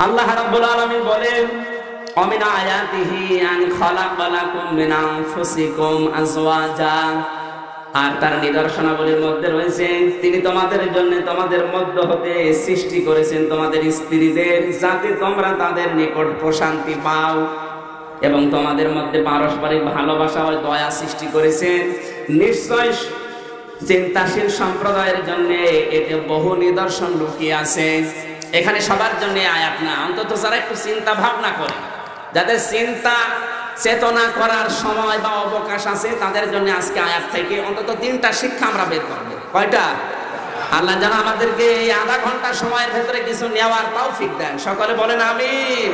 আল্লাহ রাব্বুল আলামিন বলেন, ومن آياته أن خلق لكم من أنفسكم أزواجا, আর তার নিদর্শনাবলীর মধ্যে রয়েছে তিনি তোমাদের জন্য তোমাদের মধ্য হতে সৃষ্টি করেছেন তোমাদের স্ত্রীদের, যাতে তোমরা তাদের নিকট প্রশান্তি পাও, এবং তোমাদের মধ্যে পারস্পরিক ভালোবাসা ও দয়া সৃষ্টি করেছেন। নিশ্চয় চিন্তাশীল সম্প্রদায়ের জন্য এতে বহু নিদর্শন লুকিয়ে আছে। এখানে সবার জন্য আয়াত না, অন্তত যারা একটু চিন্তা ভাবনা করে, যাদের চিন্তা চেতনা করার সময় বা অবকাশ আছে, তাদের জন্য আজকে আয়াত থেকে অন্তত 3টা শিক্ষা আমরা বের করব। কয়টা? আল্লাহ যেন আমাদেরকে এই আধা ঘন্টা সময়ের ভেতরে কিছু নেওয়ার তৌফিক দেন। সকলে বলেন আমিন।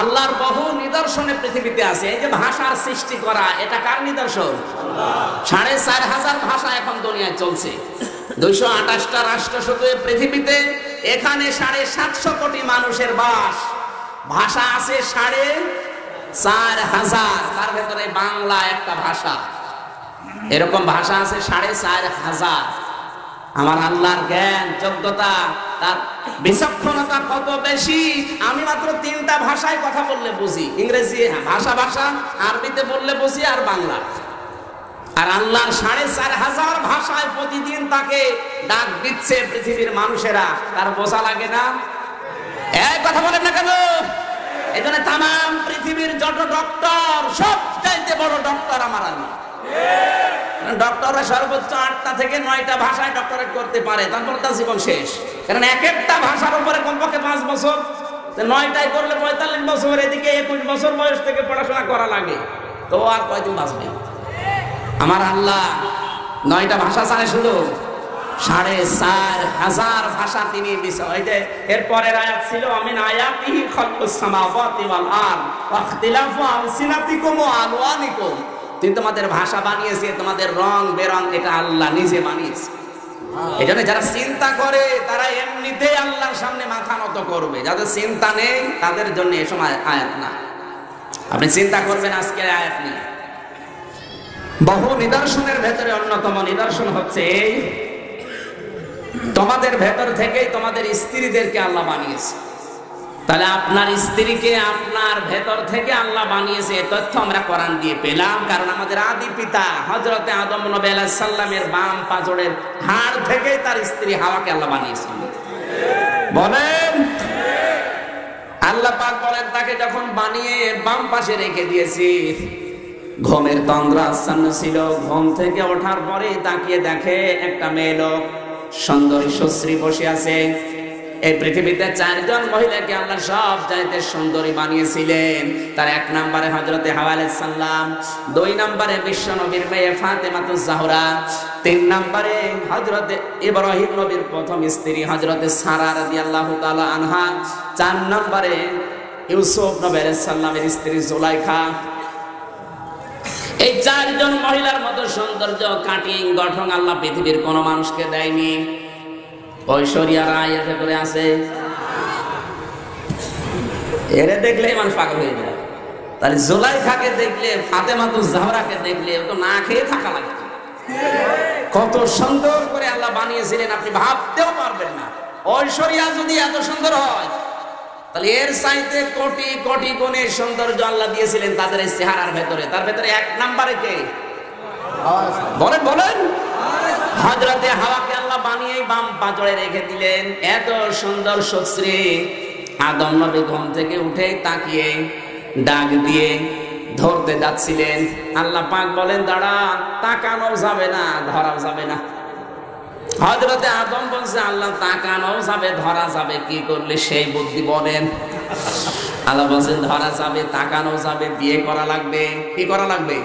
আল্লাহর বহু নিদর্শনে পৃথিবীতে আছে। এই যে ভাষার সৃষ্টি করা, এটা কার নিদর্শন? 4500 ভাষা এখন দুনিয়ায় চলছে, 228টা রাষ্ট্র শুধু পৃথিবীতে। এখানে 750 কোটি মানুষের বাস, ভাষা আছে 4500, তার ভেতরে বাংলা একটা ভাষা। এরকম ভাষা আছে 4500। আমার আল্লাহর জ্ঞান, যোগ্যতা, তার বিচক্ষণতা কত বেশি! আমি মাত্র 3টা ভাষায় কথা বললে বুঝি, ইংরেজি ভাষা, আরবিতে বললে বুঝি, আর বাংলা। আর আল্লাহর 4500 ভাষায় প্রতিদিন তাকে ডাক দিচ্ছে পৃথিবীর মানুষেরা, তার বোঝা লাগে না? এই কথা বলেন না কেন? এই জন্য তামাম পৃথিবীর যত ডক্টর, সবচাইতে বড় ডক্টর আমার আল্লাহ। ডক্টররা সর্বোচ্চ 8টা থেকে 9টা ভাষায় ডক্টরেট করতে পারে, তারপর তার জীবন শেষ। কারণ এক একটা ভাষার উপরে কমপক্ষে 5 বছর, 9টায় করলে 45 বছর, এদিকে 21 বছর বয়স থেকে পড়াশোনা করা লাগে, তো আর কয়দিন বাঁচবে? আমার আল্লাহ 9টা ভাষা জানে, শুধু 4500 ভাষা তিনি বিষয়ে। এরপরের আয়াত ছিল আমিন আয়াতিহি খালকুস সামাওয়াতি ওয়াল আরদ ওয়া ইখতিলাফু আলসিনাতিকুম ওয়া আলওয়ানিকুম, তিনি তোমাদের ভাষা বানিয়েছে, তোমাদের রং বেরং এটা আল্লাহ নিজে বানিয়েছে। এজন্য যারা চিন্তা করে তারা এমনিতেই আল্লাহর সামনে মাথা নত করবে। যাদের চিন্তা নেই তাদের জন্য এই সময় আয়াত না। আপনি চিন্তা করবেন আজকের আয়াত নিয়ে। বহু নিদর্শনের ভেতরে অন্যতম নিদর্শন হচ্ছে এই, তোমাদের ভেতর থেকেই তোমাদের স্ত্রীদেরকে আল্লাহ বানিয়েছে। তাহলে আপনার স্ত্রীকে আপনার ভেতর থেকে আল্লাহ বানিয়েছে, এই তথ্য আমরা কোরআন দিয়ে পেলাম। কারণ আমাদের আদি পিতা হযরতে আদম নবী আলাইহিস সালামের বাম পাজরের হাড় থেকেই তার স্ত্রী হাওয়াকে আল্লাহ বানিয়েছেন। বলেন, আল্লাহ পাক বলেন তাকে যখন বানিয়ে বাম পাশে রেখে দিয়েছি, ঘুমের তন্দ্রা আচ্ছন্ন ছিল। ঘুম থেকে ওঠার পরে তাকিয়ে দেখে একটা মেয়ে লোক সুন্দরী সুশ্রী বসে আছে। এই পৃথিবীতে 4জন মহিলাকে আল্লাহ সব চাইতে সুন্দরী বানিয়েছিলেন। তার 1 নম্বরে হযরতে হাওয়া আলাইহিস সালাম, 2 নম্বরে বিশ্ব নবীর মেয়ে ফাতেমাতুজ জাহরা, 3 নম্বরে হযরতে ইব্রাহিম নবীর প্রথম স্ত্রী হযরতে সারা রাদিয়াল্লাহু তাআলা আনহা, 4 নম্বরে ইউসুফ নবী আলাইহিস সালামের স্ত্রী জুলাইখা। এই 4জন মহিলার মতো সৌন্দর্য, কাটিং, গঠন আল্লাহ পৃথিবীর কোন মানুষকে দেয়নি। ঐশ্বরিয়া রায় এসে করে আছে, এরে দেখলেই মানুষ পাগল হয়ে যায়। তাহলে জুলাইখাকে দেখলে, ফাতেমাতুজ জাহরাকে দেখলে তো না খেয়ে থাকা লাগে। কত সুন্দর করে আল্লাহ বানিয়েছিলেন আপনি ভাবতেও পারবেন না। ঐশ্বরিয়া যদি এত সুন্দর হয়, তাহলে এর চাইতে কোটি কোটি গুণের সৌন্দর্য আল্লাহ দিয়েছিলেন তাদের এই চেহারার ভেতরে। তার ভেতরে 1 নম্বরে কে? বলেন বলেন। হযরতে হাওয়াকে আল্লাহ বানিয়ে বাম পাজরে রেখে দিলেন। এত সুন্দর সুশ্রী আদম নবী ঘুম থেকে উঠে তাকিয়ে ডাক দিয়ে ধরতে যাচ্ছিলেন। আল্লাহ পাক বলেন দাঁড়া, তাকানো যাবে না, ধরা যাবে না। হযরতে আদম বলছে আল্লাহ তাকানো যাবে, ধরা যাবে কি করলে সেই বুদ্ধি বলেন। আল্লাহ বলছেন ধরা যাবে, তাকানো যাবে, বিয়ে করা লাগবে। কি করা লাগবে?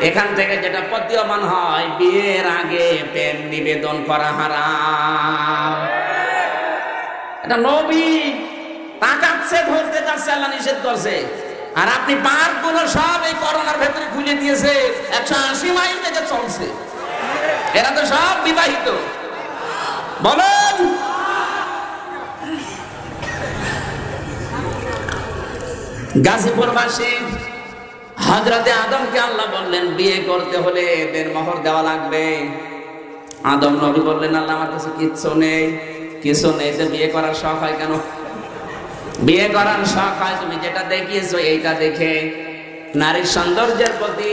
এখান থেকে যেটা প্রতীয়মান হয়, বিয়ের আগে প্রেম নিবেদন করা হারাম। এটা নবী তাকাচ্ছে, ধরতে যাচ্ছে, আল্লাহ নিষেধ করছে। আর আপনি পার্ক গুলো সব এই করোনার ভেতরে খুলে দিয়েছে, 180 মাইল বেগে চলছে। এরা তো সব বিবাহিত। বলেন, গাজীপুরবাসী হযরতে আদমকে আল্লাহ বললেন বিয়ে করতে হলে দেড় মোহর দেওয়া লাগবে। আদম নবী বললেন আল্লাহ আমার কাছে কিচ্ছু নেই। কিছু নেই তো বিয়ে করার শখ হয় কেন? বিয়ে করার শখ হয় তুমি যেটা দেখিয়েছো এইটা দেখে। নারীর সৌন্দর্যের প্রতি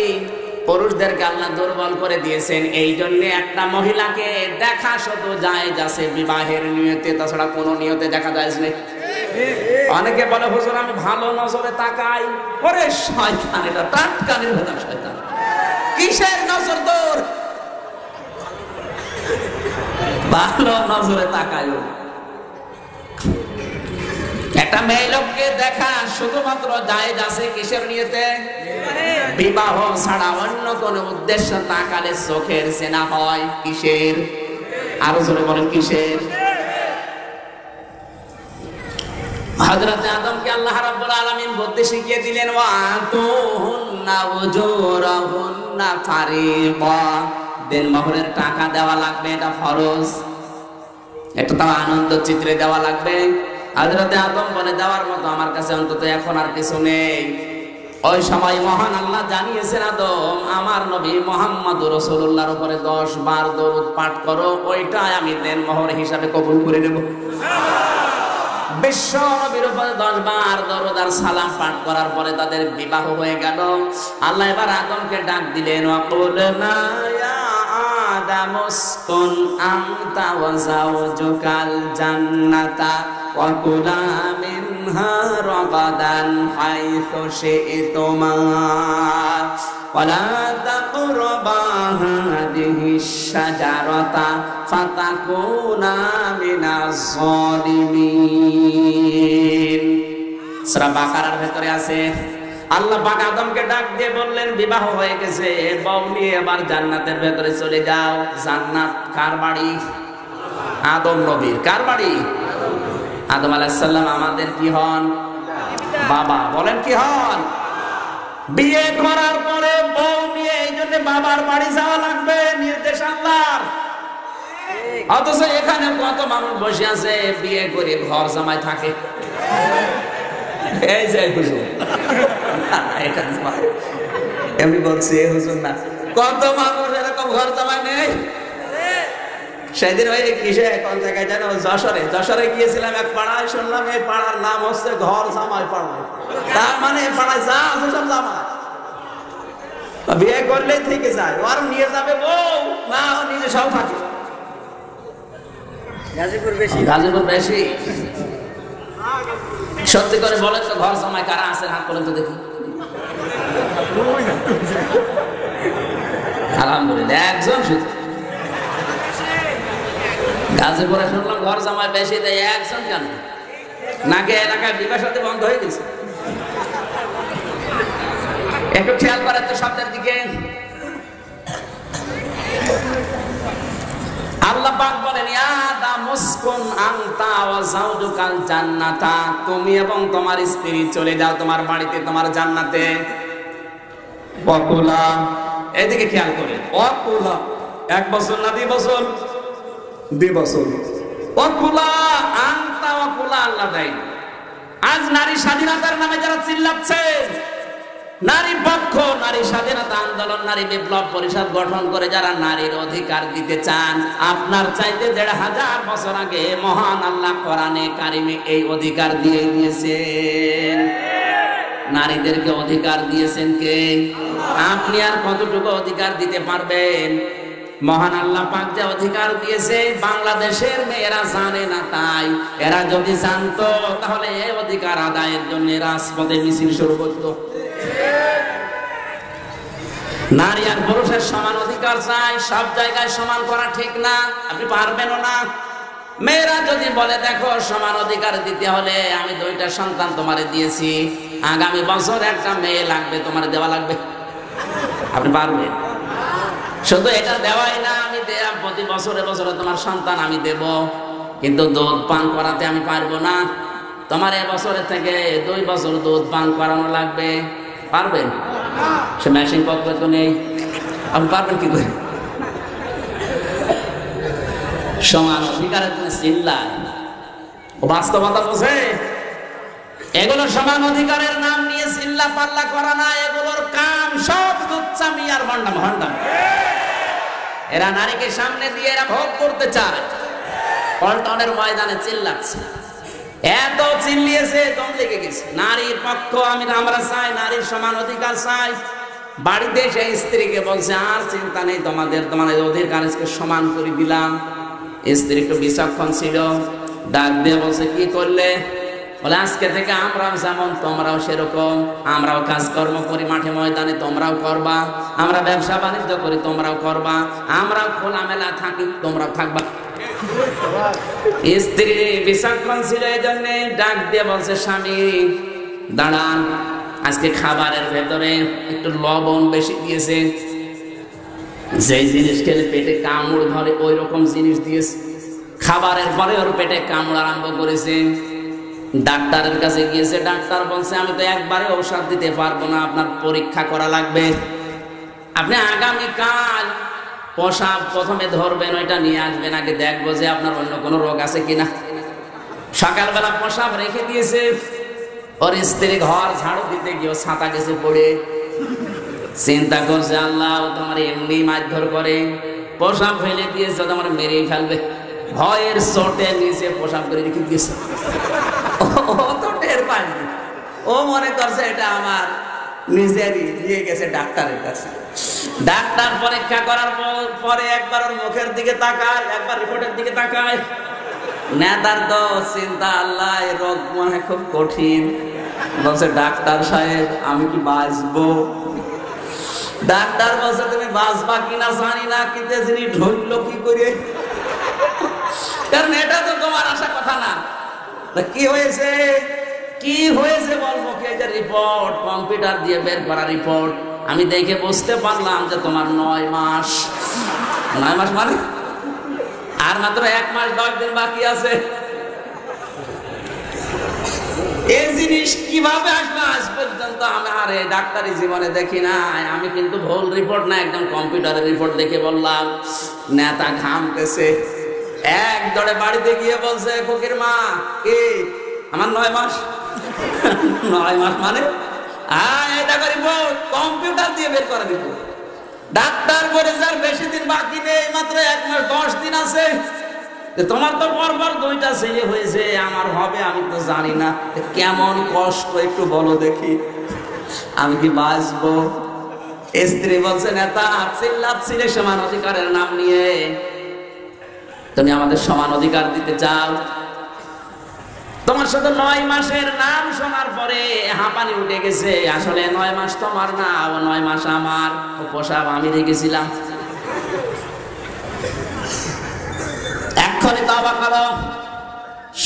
পুরুষদেরকে আল্লাহ দুর্বল করে দিয়েছেন, এই জন্য একটা মহিলাকে দেখা শুধু জায়েজ আছে বিবাহের নিয়তে, তাছাড়া কোনো নিয়তে দেখা যায় না। অনেকে বলে হুজুর আমি ভালো নজরে তাকাই। ওরে শয়তান, এটা টাটকানির ভেতর শয়তান। কিসের নজর তোর? ভালো নজরে তাকায়। একটা মেয়ে লোককে দেখা শুধুমাত্র জায়েজ আছে কিসের নিয়তে? বিবাহ ছাড়া অন্য কোন উদ্দেশ্য তাকালে চোখের চেনা হয় কিসের? আরো জোরে বলেন কিসের? হযরত আদমকে আল্লাহ রাব্বুল আলামিন বুদ্ধি শিখিয়ে দিলেন, ওয়া আতুহুন্না উজুরাহুন্না ফারিদা। দেন মোহরের টাকা দেওয়া লাগবে, এটা ফরজ। এটা তাও আনন্দ চিত্রে দেওয়া লাগবে। হযরত আদম বলে দেওয়ার মতো আমার কাছে অন্তত এখন আর কিছু নেই। ওই সময় মহান আল্লাহ জানিয়েছেন, আদম আমার নবী মুহাম্মদুর রাসূলুল্লাহর উপরে 10 বার দরুদ পাঠ করো, ওইটাই আমি দেন মোহর হিসাবে কবুল করে নেব। বিশ্ব নবীর উপরে 10 বার দরুদ আর সালাম পাঠ করার পরে তাদের বিবাহ হয়ে গেল। আল্লাহ এবার আদমকে ডাক দিলেন, ওয়াকুলনা ইয়া আদম উসকুন আনতা ওয়া যাওজুকাল জান্নাতা ওয়া কুলা মিনহা রাগাদান হাইথু শি'তুমা ওয়া লা তাকরাবা হাদিহিশ শাজারাতা ফাতাকুনা মিনাজ যালিমিন। সূরা বাকারার ভিতরে আছে। আল্লাহ পাক আদমকে ডাক দিয়ে বললেন, বিবাহ হয়ে গেছে, বউ নিয়ে এবার জান্নাতের ভেতরে চলে যাও। জান্নাত কার বাড়ি? আদম নবীর। কার বাড়ি? আদম আলাইহিস সালাম আমাদের কি হন? বাবা। বলেন কি হন? বিয়ে করার পরে বউ নিয়ে এই জন্য বাবার বাড়ি যাওয়া লাগবে, নির্দেশ আল্লাহর। অথচ এখানে কত মানুষ বসে আছে বিয়ে করে ঘর জামাই থাকে। এই যে হুজুর, এটা এমনি বলছি হুজুর না, কত মানুষ এরকম ঘর জামাই নেই। সেদিন ওই কিসে কোন জায়গায় যেন যশোরে গিয়েছিলাম, এক পাড়ায় শুনলাম এই পাড়ার নাম হচ্ছে ঘর জামাই পাড়া। তার মানে পাড়ায় যা আছে সব জামাই, বিয়ে করলেই থেকে যায়। ওর নিয়ে যাবে বউ না, ও নিজে সব থাকে। গাজীপুর বেশি। সত্যি করে বলেন তো, ঘর জামাই কারা আছেন? হাত করেন তো দেখি। আলহামদুলিল্লাহ, একজন শুধু। গাজীপুরে শুনলাম ঘর জামাই বেশি, দেয় একজন কেন? নাকি এলাকায় বিবাহ সাথে বন্ধ হয়ে গেছে? একটু খেয়াল করেন তো শব্দের দিকে। আল্লাহ পাক বলেন, ইয়া আদম উসকুন আনতা ওয়া যাওজুকাল জান্নাতা। তুমি এবং তোমার স্ত্রী চলে যাও তোমার বাড়িতে, তোমার জান্নাতে। ওয়াকুলা, এদিকে খেয়াল করেন। ওয়াকুলা 1 বছর না 2 বছর? 2 বছর। ওয়াকুলা আনতা ওয়াকুলা আল্লাহ দেয়। আজ নারী স্বাধীনতার নামে যারা চিল্লাচ্ছে, নারী পক্ষ, নারী স্বাধীনতা আন্দোলন, নারী বিপ্লব পরিষদ গঠন করে যারা নারীর অধিকার দিতে চান, আপনার চাইতে 1500 বছর আগে মহান আল্লাহ কোরআনে কারিমে এই অধিকার দিয়ে দিয়েছেন। নারীদেরকে অধিকার দিয়েছেন কে? আপনি আর কতটুকু অধিকার দিতে পারবেন? মহান আল্লাহ পাক যে অধিকার দিয়েছে, বাংলাদেশের মেয়েরা জানে না। তাই এরা যদি জানতো তাহলে এই অধিকার আদায়ের জন্য রাজপথে মিছিল শুরু করতো। নারী আর পুরুষের সমান অধিকার চাই, সব জায়গায় সমান করা ঠিক না, আপনি পারবেনও না। মেয়েরা যদি বলে দেখো সমান অধিকার দিতে হলে আমি 2টা সন্তান তোমারে দিয়েছি, আগামী বছর একটা মেয়ে লাগবে, তোমার দেওয়া লাগবে, আপনি পারবেন? শুধু এটা দেওয়াই না, আমি প্রতি বছরে বছরে তোমার সন্তান আমি দেব, কিন্তু দুধ পান করাতে আমি পারবো না। তোমার এবছরের থেকে 2 বছর দুধ পান করানো লাগবে, পারবেন? সে মেশিন পত্র তো নেই, আপনি পারবেন কি করে? সমান অধিকারের জন্য চিল্লায়, ও বাস্তবতা বোঝে? এগুলো সমান অধিকারের নাম নিয়ে চিল্লা পাল্লা করা না, এগুলোর কাম সব লুচ্চামি আর ভণ্ডাম। এরা নারীকে সামনে দিয়ে এরা ভোগ করতে চায়। পল্টনের ময়দানে চিল্লাচ্ছে, এত চিল্লিয়েছে দম লেগে গেছে। নারীর পক্ষ আমরা চাই, নারীর সমান অধিকার চাই। বাড়িতে এসে স্ত্রীকে বলছে আর চিন্তা নেই, তোমাদের অধিকারকে সমান করে দিলাম। স্ত্রী একটু বিচক্ষণ ছিল, ডাক দিয়ে বলছে কি করলে? বলে আজকে থেকে আমরাও যেমন তোমরাও সেরকম, আমরাও কাজকর্ম করি মাঠে ময়দানে, তোমরাও করবা। আমরা ব্যবসা বাণিজ্য করি, তোমরাও করবা। আমরাও খোলামেলা থাকি, তোমরাও থাকবা। স্ত্রী বিচক্ষণ ছিল, এই জন্য ডাক দিয়ে বলছে স্বামী দাঁড়ান, আজকে খাবারের ভেতরে একটু লবণ বেশি দিয়েছে, যেই জিনিস খেলে পেটে কামড় ধরে ওই রকম জিনিস দিয়েছে। খাবারের পরে ওর পেটে কামড় আরম্ভ করেছে। ডাক্তারের কাছে গিয়েছে, ডাক্তার বলছে আমি তো একবারে ঔষধ দিতে পারবো না, আপনার পরীক্ষা করা লাগবে। আপনি আগামীকাল প্রসাব প্রথমে ধরবেন, ওইটা নিয়ে আসবেন, আগে দেখবো যে আপনার অন্য কোনো রোগ আছে কিনা। সকালবেলা প্রসাব রেখে দিয়েছে। ওর স্ত্রী ঘর ঝাড়ু দিতে গিয়ে ছাতা গেছে পড়ে। চিন্তা করছে আল্লাহ তোমার এমনি মারধর করে, প্রসাব ফেলে দিয়েছে, তোমার মেরেই ফেলবে। ভয়ের চোটে নিচে প্রসাব করে রেখে দিয়েছে। ও তো টের পায়নি, ও মনে করছে এটা আমার নিজেরই, নিয়ে গেছে ডাক্তারের কাছে। ডাক্তার পরীক্ষা করার পরে একবার ওর মুখের দিকে তাকায়, একবার রিপোর্টের দিকে তাকায়। নেতার তো চিন্তা আল্লাহ এই রোগ মনে হয় খুব কঠিন। বলছে ডাক্তার সাহেব আমি কি বাঁচবো? ডাক্তার বলছে তুমি বাঁচবা কিনা জানি না, কিন্তু যিনি ঢুকলো কি করে, কারণ এটা তো তোমার আশা কথা না। কি হয়েছে কি হয়েছে বলবো কি? যে রিপোর্ট কম্পিউটার দিয়ে বের করা রিপোর্ট, আমি দেখে বুঝতে পারলাম যে তোমার 9 মাস। 9 মাস মানে আর মাত্র 1 মাস 10 দিন বাকি আছে। এই জিনিস কিভাবে আসবে? আজ পর্যন্ত আমি আর এই ডাক্তারি জীবনে দেখি না। আমি কিন্তু ভুল রিপোর্ট না, একদম কম্পিউটারের রিপোর্ট দেখে বললাম। নেতা ঘামতেছে, এক দৌড়ে বাড়িতে গিয়ে বলছে ফকির মা কি আমার 9 মাস? 9 মাস মানে দেখো রিপোর্ট কম্পিউটার দিয়ে বের করা রিপোর্ট। ডাক্তার বলে যার বেশি দিন বাকি নেই, মাত্র 1 মাস 10 দিন আছে। তোমার তো পরপর 2টা ছেলে হয়েছে, আমার হবে আমি তো জানি না। কেমন কষ্ট একটু বলো দেখি, আমি কি বাঁচবো? স্ত্রী বলছে নেতা চিল্লাচ্ছিলে সমান অধিকারের নাম নিয়ে, তুমি আমাদের সমান অধিকার দিতে চাও? তোমার সাথে 9 মাসের নাম শোনার পরে হাঁপানি উঠে গেছে। আসলে 9 মাস তোমার না, 9 মাস আমার। ও প্রসাব আমি দেখেছিলাম। এক্ষুনি তওবা করো।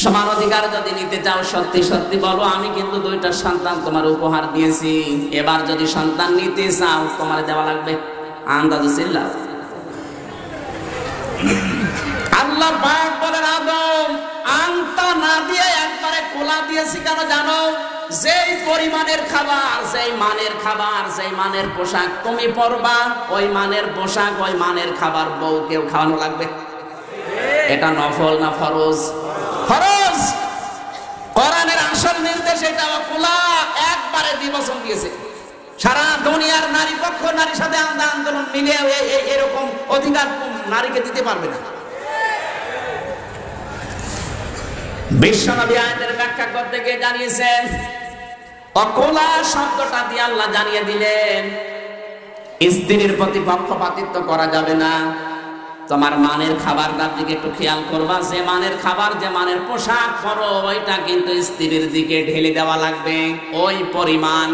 সমান অধিকার যদি নিতে চাও সত্যি সত্যি বলো, আমি কিন্তু 2টা সন্তান তোমার উপহার দিয়েছি, এবার যদি সন্তান নিতে চাও তোমার দেওয়া লাগবে। আন্দাজে চিল্লাও। আল্লাহ পাক বলেন আদম আনতা না দিয়ে একবারে কোলা দিয়েছি কেন জানো? যেই পরিমাণের খাবার, যেই মানের খাবার, যেই মানের পোশাক তুমি পরবা, ওই মানের পোশাক ওই মানের খাবার বউকেও খাওয়ানো লাগবে। এটা নফল না ফরজ? ফরজ। কোরআনের আসল নির্দেশ এটা। কোলা একবারে দিবসন দিয়েছে। সারা দুনিয়ার নারী পক্ষ নারীর সাথে আন্দোলন মিলে এরকম অধিকার নারীকে দিতে পারবে না। বিশ্বনবী আয়াতের ব্যাখ্যা করতে গিয়ে জানিয়েছেন, অকোলা শব্দটা দিয়ে আল্লাহ জানিয়ে দিলেন স্ত্রীর প্রতি পক্ষপাতিত্ব করা যাবে না। তোমার মানের খাবারটার দিকে একটু খেয়াল করবা, যে মানের খাবার যে মানের পোশাক পরো ওইটা কিন্তু স্ত্রীর দিকে ঢেলে দেওয়া লাগবে ওই পরিমাণ।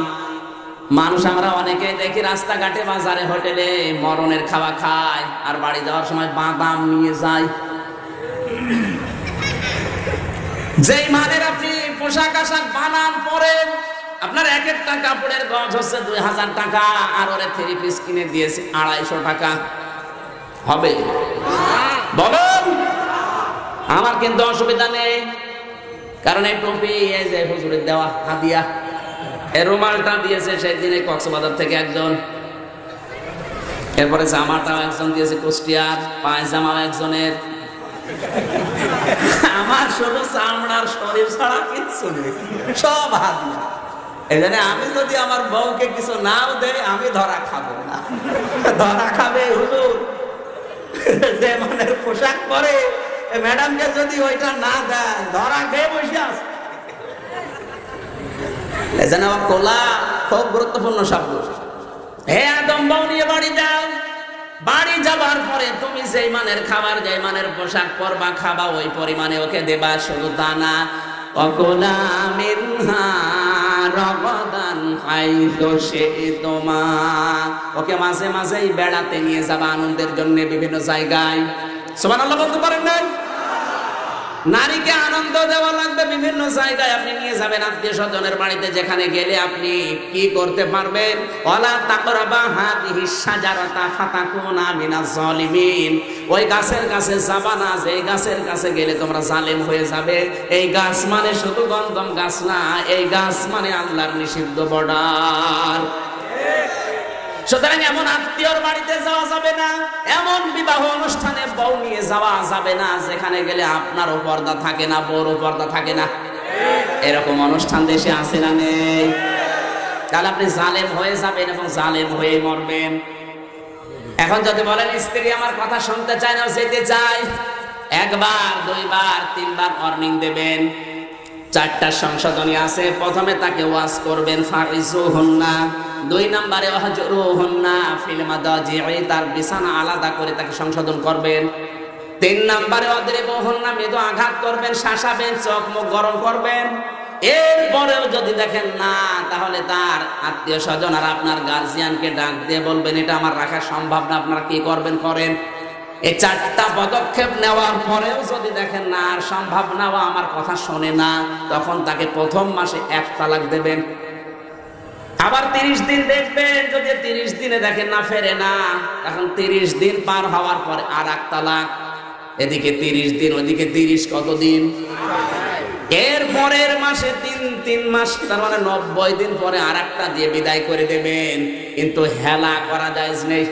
মানুষ আমরা অনেকে দেখি রাস্তাঘাটে বাজারে হোটেলে মরণের খাওয়া খায়, আর বাড়ি যাওয়ার সময় বাদাম নিয়ে যায়। যেই মানের আপনি পোশাক আশাক বানান পরেন, আপনার এক একটা কাপড়ের গজ হচ্ছে 2000 টাকা, আর ওরে 3 পিস কিনে দিয়েছে 250 টাকা। হবে বলেন? আমার কিন্তু অসুবিধা নেই, কারণ এই টুপি এই যে হুজুরের দেওয়া হাদিয়া, এই রুমালটা দিয়েছে সেদিনে কক্সবাজার থেকে একজন, এরপরে জামাটাও একজন দিয়েছে কুষ্টিয়ার, পায়জামাও একজনের। আমার শুধু চামড়ার শরীর ছাড়া কিচ্ছু নেই, সব হাদিয়া। এই জন্য আমি যদি আমার বউকে কিছু নাও দেই আমি ধরা খাবো না। ধরা খাবে হুজুর যে মানের পোশাক পরে ম্যাডামকে যদি ওইটা না দেয় ধরা খেয়ে বসে আছে। এজন্য কোলা খুব গুরুত্বপূর্ণ শব্দ। হে আদম বউ নিয়ে বাড়ি যাও, বাড়ি যাবার পরে তুমি যেই মানের খাবার যেই মানের পোশাক পরবা খাবা ওই পরিমাণে ওকে দেবা। শুধু তা না, অকুলা মিনহা রগদান হাইথু শি'তুমা, ওকে মাঝে মাঝেই বেড়াতে নিয়ে যাবা আনন্দের জন্য বিভিন্ন জায়গায়। সুবহানাল্লাহ বলতে পারেন না? নারীকে আনন্দ দেওয়া লাগবে বিভিন্ন জায়গায় আপনি নিয়ে যাবেন, আত্মীয় স্বজনের বাড়িতে। যেখানে গেলে আপনি কি করতে পারবেন, ওয়ালা তাকরাবা হাদিহিস শাজারাতা ফাতাকুনা মিনাজ জালিমিন, ওই গাছের কাছে যাবা না, এই গাছের কাছে গেলে তোমরা জালেম হয়ে যাবে। এই গাছ মানে শুধু গন্ধম গাছ না, এই গাছ মানে আল্লাহর নিষিদ্ধ বর্ডার। সুতরাং এমন আত্মীয়র বাড়িতে যাওয়া যাবে না, এমন বিবাহ অনুষ্ঠানে বউ নিয়ে যাওয়া যাবে না যেখানে গেলে আপনারও পর্দা থাকে না, বউরও পর্দা থাকে না। এরকম অনুষ্ঠান দেশে আছে না নেই? তাহলে আপনি জালেম হয়ে যাবেন এবং জালেম হয়ে মরবেন। এখন যদি বলেন স্ত্রী আমার কথা শুনতে চায় না, যেতে চায়, একবার দুইবার তিনবার ওয়ার্নিং দেবেন। 4টা সংশোধনী আছে। প্রথমে তাকে ওয়াজ করবেন ফারিজুহুন্না, 2 নম্বরে ওয়াহজুরুহুন্না ফিল মাদাজি'i, তার বিছানা আলাদা করে তাকে সংশোধন করবেন। 3 নম্বরে ওয়াদরিবুহুন্না, মৃদু আঘাত করবেন, শাসাবেন, চোখ মুখ গরম করবেন। এরপরেও যদি দেখেন না, তাহলে তার আত্মীয় স্বজন আর আপনার গার্জিয়ানকে ডাক দিয়ে বলবেন এটা আমার রাখা সম্ভব না, আপনারা কি করবেন করেন। এই 4টা পদক্ষেপ নেওয়ার পরেও যদি দেখেন না আর সম্ভব না, আমার কথা শোনে না, তখন তাকে প্রথম মাসে 1 তালাক দেবেন। আবার 30 দিন দেখবেন, যদি 30 দিনে দেখেন না ফেরে না, এখন 30 দিন পার হওয়ার পরে আর 1 তালাক। এদিকে 30 দিন, ওদিকে 30, কতদিন? এর পরের মাসে 3 মাস, তার মানে 90 দিন পরে আর একটা দিয়ে বিদায় করে দেবেন। কিন্তু হেলা করা জায়েজ নেই।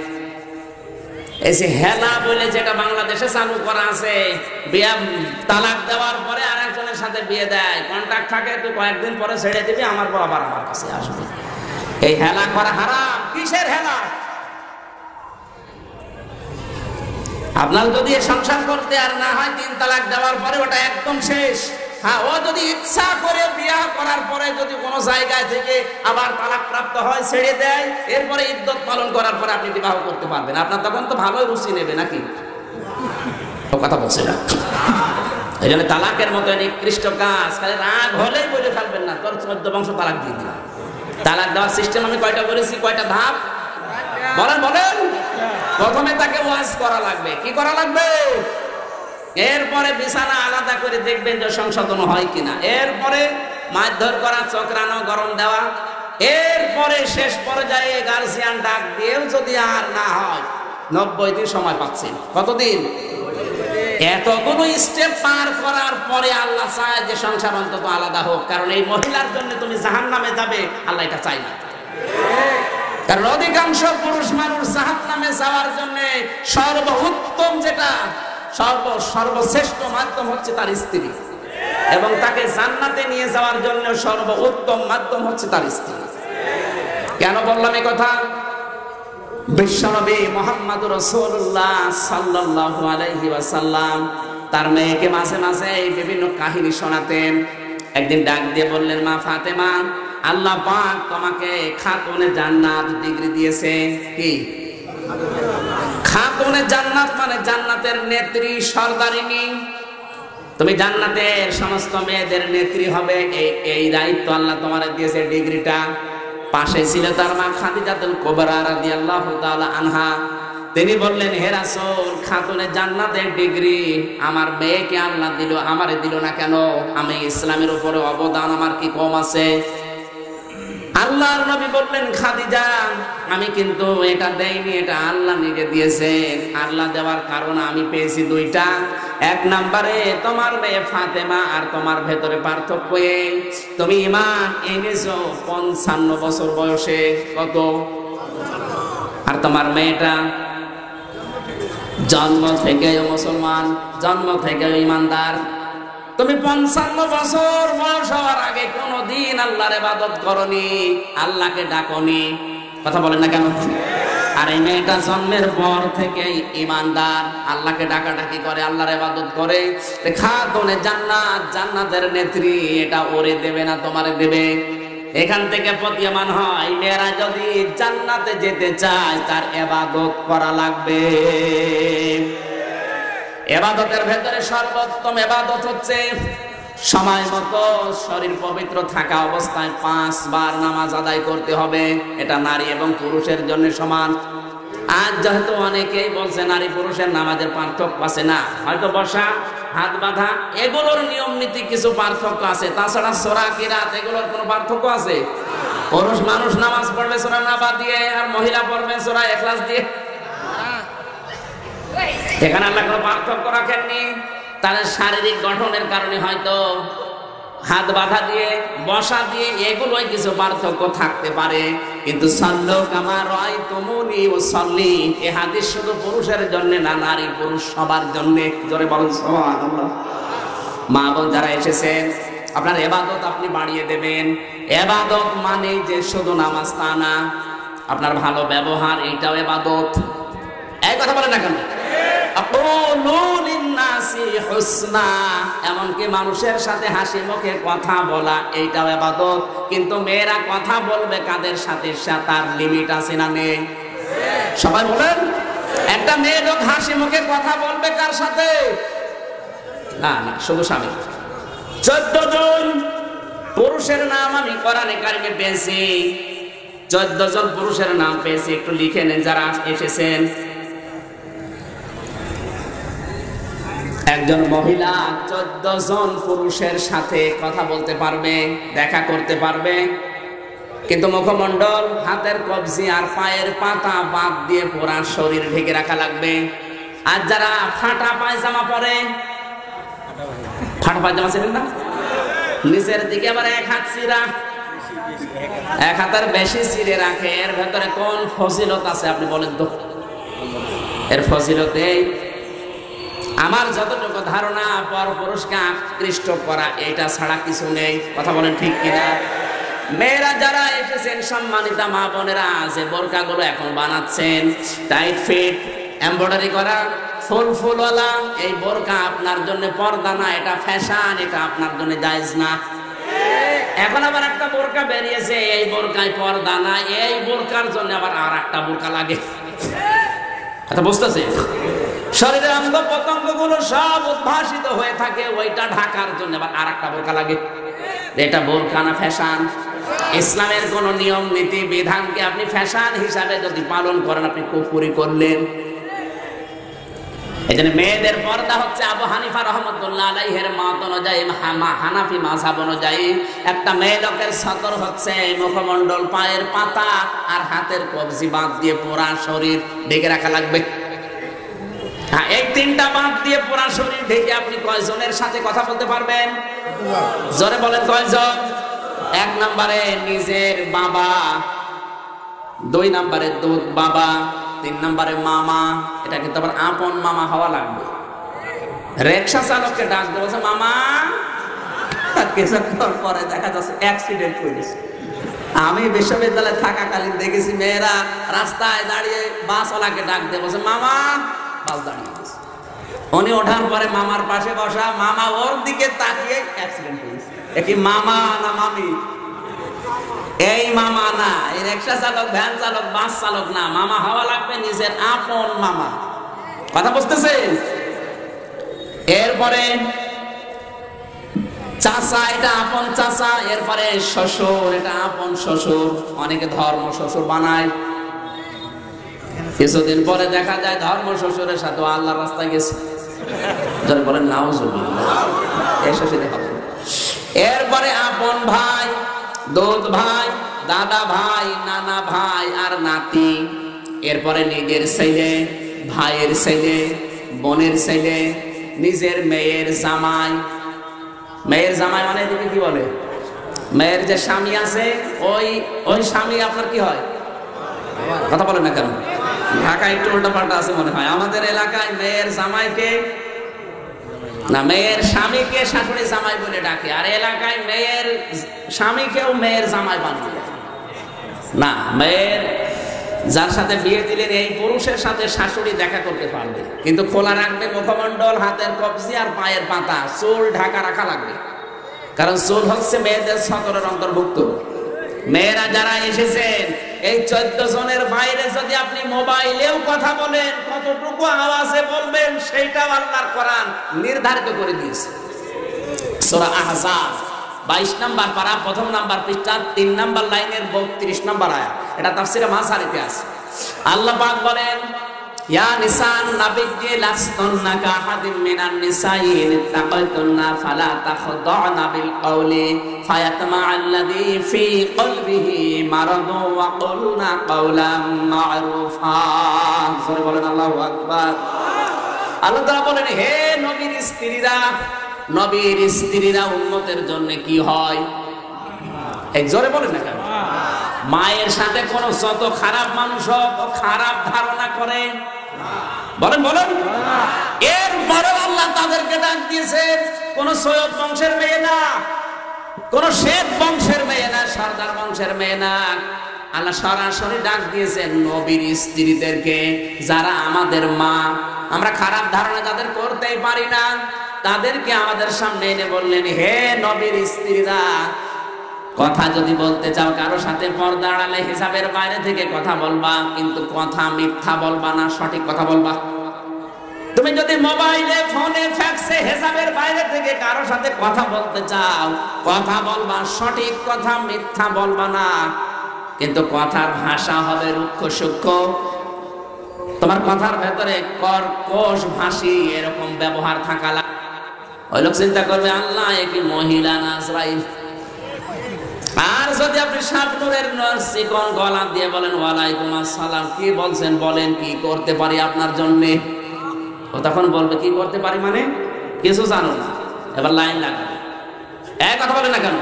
এই যে হেলা বলে যেটা বাংলাদেশে চালু করা আছে, বিয়া তালাক দেওয়ার পরে আর একজনের সাথে বিয়ে দেয়, কন্ট্রাক্ট থাকে, তুই কয়েকদিন পরে ছেড়ে দিবি, আমার বউ আবার আমার কাছে আসবে। এই হেলা করা হারাম। কিসের হেলা? আপনার যদি সংসার করতে আর না হয় 3 তালাক দেওয়ার পরে ওটা একদম শেষ। হ্যাঁ, ও যদি ইচ্ছা করে বিয়া করার পরে যদি কোনো জায়গায় থেকে আবার তালাক প্রাপ্ত হয়, ছেড়ে দেয়, এরপরে ইদ্যত পালন করার পরে আপনি বিবাহ করতে পারবেন। আপনার তখন তো ভালোই রুচি নেবে নাকি? ও কথা বলছে না। এই জন্য তালাকের মতো নিকৃষ্ট কাজ খালি রাগ হলেই বলে ফেলবেন না, তোর 14 বংশ তালাক দিয়ে দিলাম। তালাক দেওয়ার সিস্টেম আমি কয়টা বলেছি, কয়টা ধাপ বলেন বলেন। প্রথমে তাকে ওয়াজ করা লাগবে। কি করা লাগবে? এরপরে বিছানা আলাদা করে দেখবেন যে সংশোধন হয় কিনা। এরপরে মারধর করা, চক্রানো, গরম দেওয়া। এরপরে শেষ পর্যায়ে গার্জিয়ান ডাক দিয়েও যদি আর না হয়, 90 দিন সময় পাচ্ছেন। কতদিন? এতগুলো স্টেপ পার করার পরে আল্লাহ চায় যে সংসার অন্তত আলাদা হোক, কারণ এই মহিলার জন্য তুমি জাহান্নামে যাবে, আল্লাহ এটা চাই না। কারণ অধিকাংশ পুরুষ মানুষ জাহান্নামে যাওয়ার জন্য সর্বোত্তম যেটা সর্বশ্রেষ্ঠ মাধ্যম হচ্ছে তার স্ত্রী, এবং তাকে জান্নাতে নিয়ে যাওয়ার জন্য সর্বোত্তম মাধ্যম হচ্ছে তার স্ত্রী। কেন বললাম এই কথা? বিশ্বনবী মুহাম্মদুর রাসূলুল্লাহ সাল্লাল্লাহু আলাইহি ওয়াসাল্লাম তার মেয়েকে মাঝে মাঝে বিভিন্ন কাহিনী শোনাতেন। একদিন ডাক দিয়ে বললেন, মা ফাতেমা, আল্লাহ পাক তোমাকে খাতুনে জান্নাত ডিগ্রি দিয়েছে। কি খাতুনে জান্নাত? মানে জান্নাতের নেত্রী, সরদারিনী। তুমি জান্নাতের সমস্ত মেয়েদের নেত্রী হবে, এই দায়িত্ব আল্লাহ তোমার দিয়েছে, ডিগ্রিটা। পাশে ছিল তার মা খাদিজাতুল কুবরা রাদিয়াল্লাহু তাআলা আনহা। তিনি বললেন, হে রাসূল, খাতুনে জান্নাতের ডিগ্রি আমার মেয়েকে আল্লাহ দিল, আমারে দিল না কেন? আমি ইসলামের উপরে অবদান আমার কি কম আছে? আল্লাহর নবী বললেন, খাদিজা, আমি কিন্তু এটা দেইনি, এটা আল্লাহ নিজে দিয়েছেন। আল্লাহ দেওয়ার কারণ আমি পেয়েছি 2টা। 1 নম্বরে তোমার মেয়ে ফাতেমা আর তোমার ভেতরে পার্থক্য এই, তুমি ঈমান এনেছো 55 বছর বয়সে। কত? আর তোমার মেয়েটা জন্ম থেকে মুসলমান, জন্ম থেকে ঈমানদার। তুমি 55 বছর বয়স হওয়ার আগে কোনদিন আল্লাহর ইবাদত করনি, আল্লাহকে ডাকনি। কথা বলেন না কেন? আর এই মেয়েটা জন্মের পর থেকেই ইমানদার, আল্লাহকে ডাকাডাকি করে, আল্লাহর ইবাদত করে। খাতুনে জান্নাত, জান্নাতের নেত্রী, এটা ওরে দেবে না তোমারে দেবে। এখান থেকে প্রতীয়মান হয় মেয়েরা যদি জান্নাতে যেতে চায় তার ইবাদত করা লাগবে। ইবাদতের ভেতরে সর্বোত্তম ইবাদত হচ্ছে সময় মতো শরীর পবিত্র থাকা অবস্থায় 5 বার নামাজ আদায় করতে হবে। এটা নারী এবং পুরুষের জন্য সমান। আজ যেহেতু অনেকেই বলছে নারী পুরুষের নামাজের পার্থক্য আছে, না, হয়তো বসা, হাত বাঁধা, এগুলোর নিয়ম নীতি কিছু পার্থক্য আছে, তাছাড়া সূরা কিরাত এগুলোর কোনো পার্থক্য আছে? পুরুষ মানুষ নামাজ পড়বে সূরা নাবা দিয়ে, আর মহিলা পড়বে সূরা ইখলাস দিয়ে। এখানে আল্লাহ কোনো পার্থক্য রাখেননি। তাদের শারীরিক গঠনের কারণে হয়তো হাত বাঁধা দিয়ে, বসা দিয়ে, এগুলোই কিছু পার্থক্য থাকতে পারে, কিন্তু সাল্লু কামা রাআইতুমুনি উসাল্লি, এই হাদিস শুধু পুরুষের জন্য না, নারী পুরুষ সবার জন্য। জোরে বলেন সুবহানাল্লাহ। মা বোন যারা এসেছেন, আপনার ইবাদত আপনি বাড়িয়ে দেবেন। ইবাদত মানে যে শুধু নামাজ তা না, আপনার ভালো ব্যবহার এইটাও ইবাদত। এই কথা বলেন না কেন? এমনকি মানুষের সাথে হাসি মুখে কথা বলা এইটাও ইবাদত। কিন্তু মেয়েরা কথা বলবে কাদের সাথে, তার লিমিট আছে না নেই? সবাই বলেন, একটা মেয়ে লোক হাসি মুখে কথা বলবে কার সাথে? না না, শুধু স্বামী। 14 জন পুরুষের নাম আমি কোরআনে কারিমে পেয়েছি, 14 জন পুরুষের নাম পেয়েছি, একটু লিখে নেন যারা এসেছেন। একজন মহিলা 14 জন পুরুষের সাথে কথা বলতে পারবে, দেখা করতে পারবে, কিন্তু মুখমণ্ডল, হাতের কবজি আর পায়ের পাতা বাদ দিয়ে পুরা শরীর ঢেকে রাখা লাগবে। আর যারা ফাটা পায়জামা পরে, ফাটা পায়জামা ছিলেন না, নিচের দিকে আবার 1 হাত চিরা, 1 হাতের বেশি চিরে রাখে, এর ভেতরে কোন ফজিলত আছে আপনি বলেন তো? এর ফজিলতে আমার যতটুকু ধারণা, পর পুরুষকে আকৃষ্ট করা, এটা ছাড়া কিছু নেই। কথা বলেন ঠিক কিনা? মেয়েরা যারা এসেছেন, সম্মানিতা মা বোনেরা, যে বোরকাগুলো এখন বানাচ্ছেন টাইট ফিট, এমব্রয়ডারি করা, ফুল ফুলওয়ালা, এই বোরকা আপনার জন্য পর্দা না, এটা ফ্যাশন, এটা আপনার জন্য জায়েজ না। এখন আবার একটা বোরকা বেরিয়েছে, এই বোরকায় পর্দা না, এই বোরকার জন্য আবার আর একটা বোরকা লাগে। কথা বুঝতেছে? শরীরের অঙ্গ প্রত্যঙ্গ গুলো সব উদ্ভাসিত হয়ে থাকে, ওইটা ঢাকার জন্য আবার আর একটা বোরকা লাগে। এটা বোরকা না ফ্যাশন? ইসলামের কোন নিয়ম নীতি বিধানকে আপনি ফ্যাশন হিসাবে যদি পালন করেন, আপনি কুফরি করলেন। এই জন্য মেয়েদের পর্দা হচ্ছে আবু হানিফা রাহমাতুল্লাহ আলাইহির মত অনুযায়ী, হানাফি মাযহাব অনুযায়ী, একটা মেয়ে লোকের সতর হচ্ছে মুখমণ্ডল, পায়ের পাতা আর হাতের কবজি বাদ দিয়ে পুরা শরীর ঢেকে রাখা লাগবে। হ্যাঁ, এই 3টা বাদ দিয়ে পুরা শরীর ঢেকে আপনি কয়জনের সাথে কথা বলতে পারবেন? জোরে বলেন, কয়জন? 1 নম্বরে নিজের বাবা, 2 নম্বরে দুধ বাবা, 3 নম্বরে মামা। এটা কিন্তু আবার আপন মামা হওয়া লাগবে। রিকশা চালককে ডাক দিয়ে বলছে মামা, কিছুক্ষণ পরে দেখা যাচ্ছে অ্যাক্সিডেন্ট হয়েছে। আমি বিশ্ববিদ্যালয়ে থাকাকালীন দেখেছি মেয়েরা রাস্তায় দাঁড়িয়ে বাসওয়ালাকে ডাক দিয়ে বলছে মামা, বাস দাঁড়িয়ে গেছে। উনি ওঠার পরে মামার পাশে বসা, মামা ওর দিকে তাকিয়ে অ্যাক্সিডেন্ট হয়েছে। কি মামা না মামি? এই মামা না, এই রিকশা চালক, ভ্যান চালক, বাস চালক না, মামা হওয়া লাগবে নিজের আপন মামা। কথা বুঝতেছেন? এরপরে চাচা, এটা আপন চাচা। এরপরে শ্বশুর, এটা আপন শ্বশুর। অনেকে ধর্ম শ্বশুর বানায়, কিছুদিন পরে দেখা যায় ধর্ম শ্বশুরের সাথে আল্লাহর রাস্তায় গেছে। যারা বলেন নাউজুবিল্লাহ, এই শ্বশুর হবে। এরপরে আপন ভাই, দুধ ভাই, দাদা ভাই, নানা ভাই আর নাতি। এরপরে নিজের ছেলে, ভাইয়ের ছেলে, বোনের ছেলে, নিজের মেয়ের জামাই। মেয়ের জামাই মানে এদিকে কি বলে? মেয়ের যে স্বামী আছে, ওই স্বামী আপনার কি হয়? কথা বলেন না কেন? ঢাকায় একটু উল্টা পাল্টা আছে মনে হয়। আমাদের এলাকায় মেয়ের জামাইকে না, মেয়ের স্বামীকে শাশুড়ি জামাই বলে ডাকে, আর এলাকায় মেয়ের স্বামীকেও মেয়ের জামাই বানিয়ে দেয়। না, মেয়ের যার সাথে বিয়ে দিলেন এই পুরুষের সাথে শাশুড়ি দেখা করতে পারবে, কিন্তু খোলা রাখবে মুখমণ্ডল, হাতের কবজি আর পায়ের পাতা, চুল ঢাকা রাখা লাগবে। কারণ চুল হচ্ছে মেয়েদের সতরের অন্তর্ভুক্ত। মেয়েরা যারা এসেছেন এই 14 জনের বাইরে যদি আপনি মোবাইলেও কথা বলেন, কতটুকু আওয়াজে বলবেন সেইটাও আল্লাহর কোরআন নির্ধারিত করে দিয়েছে। সূরা আহজাব 22 নম্বর পারা, 1ম নম্বর পৃষ্ঠা, 3 নম্বর লাইনের 32 নম্বর আয়াত। এটা তাফসীরে মাসারিতে আছে। আল্লাহ পাক বলেন, ইয়া নিসান নাবিয়্যি লাসতুন্না কাহাদিম মিনান নিসাই ইত্তাকাইতুন্না ফালা তাখদা'না বিল কওলি ফায়াতমা'আল্লাযী ফী কলবিহি মারাদু ওয়া কুলনা কাওলাম মা'রুফা। সূরা বলেন আল্লাহু আকবার। আল্লাহ তাআলা বলেন, হে নবীর স্ত্রীরা, নবীর স্ত্রীরা উম্মতের জন্য কি হয়? এক জোরে বলেন না কেন? মায়ের সাথে কোন যত খারাপ মানুষ হোক খারাপ ধারণা করে, বলেন বলেন, এর বড় আল্লাহ তাদেরকে ডাক দিয়েছে কোন সৈয়দ বংশের মেয়ে না, কোন শেখ বংশের মেয়ে না, সরদার বংশের মেয়ে না। আল্লাহ সরাসরি ডাক দিয়েছেন নবীর স্ত্রীদেরকে, যারা আমাদের মা। আমরা খারাপ ধারণা যাদের করতেই পারি না তাদেরকে আমাদের সামনে এনে বললেন, হে নবীর স্ত্রীরা, কথা যদি বলতে চাও কারো সাথে পর্দা আড়ালে হিসাবের বাইরে থেকে কথা বলবা, কিন্তু কথা মিথ্যা বলবা না, সঠিক কথা বলবা। তুমি যদি মোবাইলে, ফোনে, ফ্যাক্সে হিসাবের বাইরে থেকে কারো সাথে কথা বলতে চাও, কথা বলবা সঠিক কথা, মিথ্যা বলবা না। কিন্তু কথার ভাষা হবে রুক্ষ সূক্ষ্ম। তোমার কথার ভেতরে কর্কশ ভাষী এরকম ব্যবহার থাকা লাগে। ওই লোক চিন্তা করবে, আল্লাহ এ কি মহিলা না আজরাইল। আর যদি আপনি শাবনুরের চিকন গলা দিয়ে বলেন, ওয়ালাইকুম আসসালাম, কি বলছেন বলেন, কি করতে পারি আপনার জন্য? ও তখন বলবে, কি করতে পারি মানে? কিছু জানো না। এবার লাইন লাগাবে, এক কথা বলে না কেন?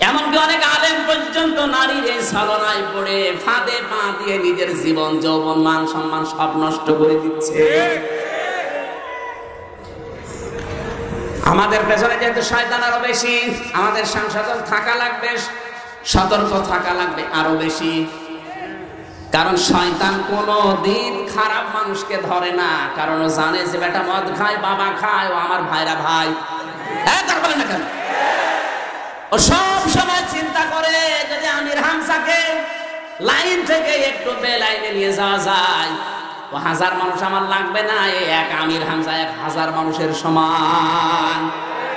এমনকি অনেক আলেম পর্যন্ত নারীর এই ছলনায় পড়ে ফাঁদে পা দিয়ে নিজের জীবন, যৌবন, মান সম্মান সব নষ্ট করে দিচ্ছে। আমাদের পেছনে যেহেতু শয়তান আরো বেশি, আমাদের সংশোধন থাকা লাগবে, সতর্ক থাকা লাগবে আরো বেশি। কারণ শয়তান কোনদিন খারাপ মানুষকে ধরে না, কারণ ও জানে যে বেটা মদ খায়, বাবা খায়, ও আমার ভাইরা ভাই। তার বলে না কেন? ও সব সময় চিন্তা করে যদি আমির হামজাকে লাইন থেকে একটু বেলাইনে নিয়ে যাওয়া যায়, ও 1000 মানুষ আমার লাগবে না, এই এক আমির হামজা 1000 মানুষের সমান।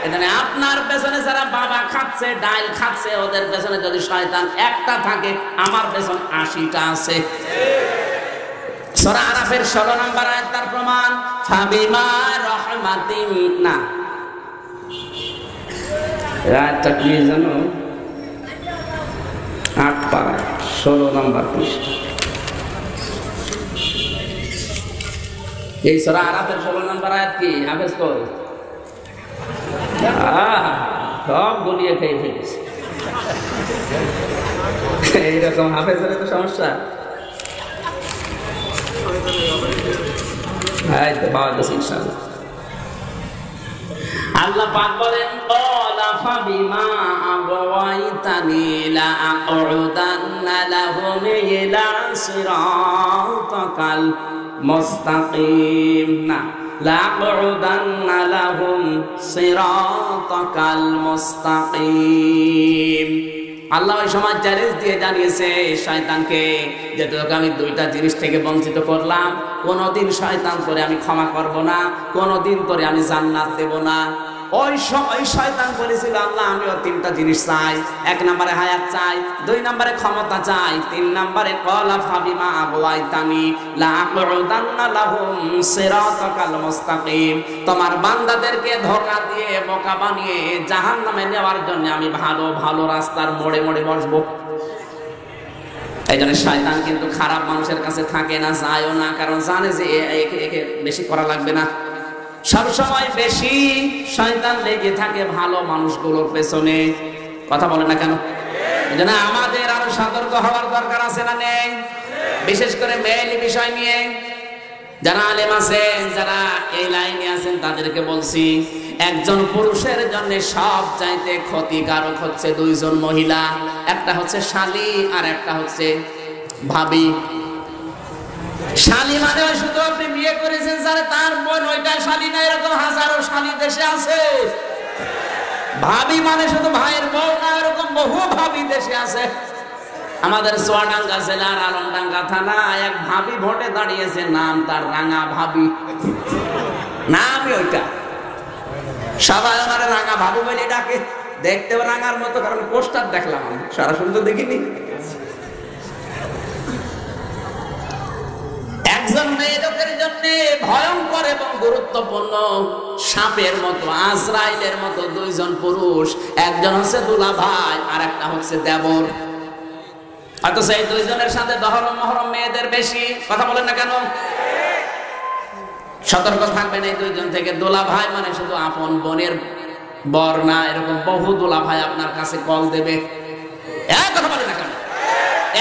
এখানে আপনার পেছনে যারা বাবা খাচ্ছে, ডাইল খাচ্ছে, ওদের পেছনে যদি শয়তান একটা থাকে, আমার পেছনে 80টা আছে। সূরা আরাফের 16 নম্বর আয়াত তার প্রমাণ। ফাবিমা রাহমাতিন না, রাতটা কি জানো? 8 পারা 16 নম্বর পৃষ্ঠা। এই সূরা আরাফের 16 নম্বর আয়াত কি হাফেজ কর? সব গুলিয়ে খেয়ে ফেলেছে। এইরকম হাফেজ হলে তো সমস্যা। আল্লাহ পাক বলেন, ক্বালা ফাবিমা আগওয়াইতানি লাআকুদান্না লাহুম ইলা সিরাতাকাল মুস্তাকিম। না, লাআকুদান্না লাহুম সিরাতাকাল মুস্তাকিম। আল্লাহ ওই সময় চ্যালেঞ্জ দিয়ে জানিয়েছে শয়তানকে যে তোকে আমি 2টা জিনিস থেকে বঞ্চিত করলাম, কোনোদিন শয়তান করে আমি ক্ষমা করব না, কোনোদিন করে আমি জান্নাত দেব না। ওই শয়তান বলেছিল, আল্লাহ আমিও 3টা জিনিস চাই। 1 নম্বরে হায়াত চাই, 2 নম্বরে ক্ষমতা চাই, 3 নম্বরে ক্বালা ফাবিমা আগওয়াইতানি লাআকুদান্না লাহুম সিরাতাকাল মুস্তাকিম। তোমার বান্দাদেরকে ধোঁকা দিয়ে, বোকা বানিয়ে জাহান্নামে নেওয়ার জন্য আমি ভালো ভালো রাস্তার মোড়ে মোড়ে বসবো। এই জন্য শয়তান কিন্তু খারাপ মানুষের কাছে থাকে না, যায়ও না, কারণ জানে যে একে বেশি করা লাগবে না। সবসময় বেশি শয়তান লেগে থাকে ভালো মানুষগুলোর পেছনে। কথা বলে না কেন? এই জন্য আমাদের আরো সতর্ক হওয়ার দরকার আছে না নেই? বিশেষ করে মেয়েলি বিষয় নিয়ে যারা আলেম আছেন, যারা এই লাইনে আছেন, তাদেরকে বলছি, একজন পুরুষের জন্য সব চাইতে ক্ষতিকারক হচ্ছে 2 জন মহিলা। একটা হচ্ছে শালী আর একটা হচ্ছে ভাবি। শালী মানে শুধু আপনি বিয়ে করেছেন স্যার তার বোন, ওইটা শালী না, এরকম হাজারো শালী দেশে আছে। ভাবি মানে শুধু ভাইয়ের বউ না, এরকম বহু ভাবি দেশে আছে। আমাদের চুয়াডাঙ্গা জেলার আলমডাঙ্গা থানা এক ভাবি ভোটে দাঁড়িয়েছে, নাম তার রাঙা ভাবি, নামই ওইটা। সবাই আমার রাঙা ভাবু বলে ডাকে, দেখতেও রাঙার মতো, কারণ পোস্টার দেখলাম, আমি সরাসরি তো দেখিনি। একজন মেয়ে লোকের জন্য ভয়ঙ্কর এবং গুরুত্বপূর্ণ সাপের মতো, আজরাইলের মতো দুইজন পুরুষ, একজন হচ্ছে দুলা ভাই আর একটা হচ্ছে দেবর। অথচ এই দুইজনের সাথে দহরম মহরম মেয়েদের বেশি। কথা বলেন না কেন? সতর্ক থাকবেন এই দুইজন থেকে। দোলা ভাই মানে শুধু আপন বোনের বর না, এরকম বহু দোলা ভাই আপনার কাছে কল দেবে। কথা বলেন না কেন?